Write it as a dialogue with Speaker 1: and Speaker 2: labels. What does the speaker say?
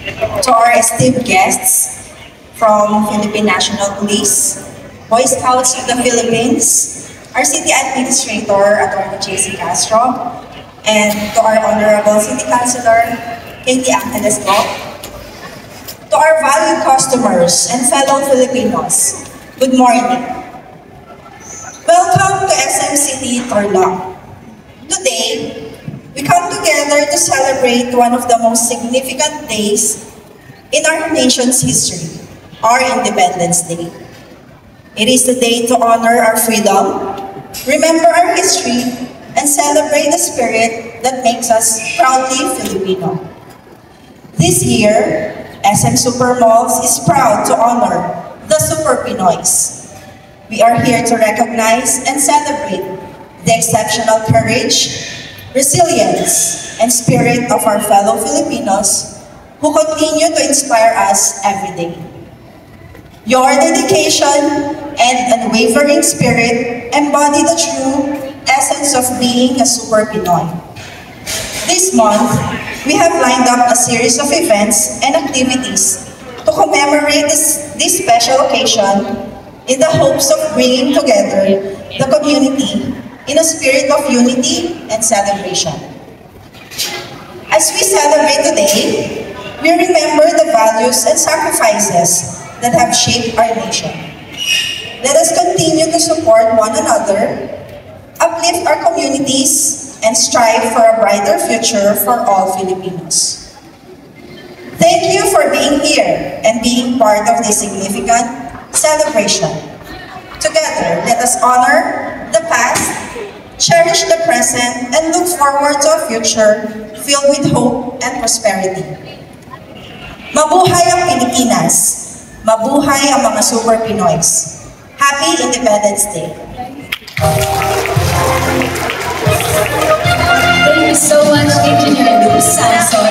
Speaker 1: to our esteemed guests from Philippine National Police, Boy Scouts of the Philippines, our City Administrator, Atty. J.C. Castro, and to our Honorable City Councilor, Katie Angeles Go, to our valued customers and fellow Filipinos, good morning. Welcome to SM City, Torlac. Today, we come together to celebrate one of the most significant days in our nation's history, our Independence Day. It is the day to honor our freedom, remember our history, and celebrate the spirit that makes us proudly Filipino. This year, SM Supermalls is proud to honor the Super Pinoys. We are here to recognize and celebrate the exceptional courage, resilience, and spirit of our fellow Filipinos who continue to inspire us every day. Your dedication and unwavering spirit embody the true essence of being a Super Pinoy. This month, we have lined up a series of events and activities to commemorate this special occasion in the hopes of bringing together the community in a spirit of unity and celebration. As we celebrate today, we remember the values and sacrifices that have shaped our nation. Let us continue to support one another, uplift our communities, and strive for a brighter future for all Filipinos. Thank you for being here and being part of this significant celebration. Together, let us honor the past, cherish the present, and look forward to a future filled with hope and prosperity. Mabuhay ang Pilipinas! Mabuhay ang mga Super Pinoys! Happy Independence Day!
Speaker 2: Thank you so much, Engineer Luz Sanson.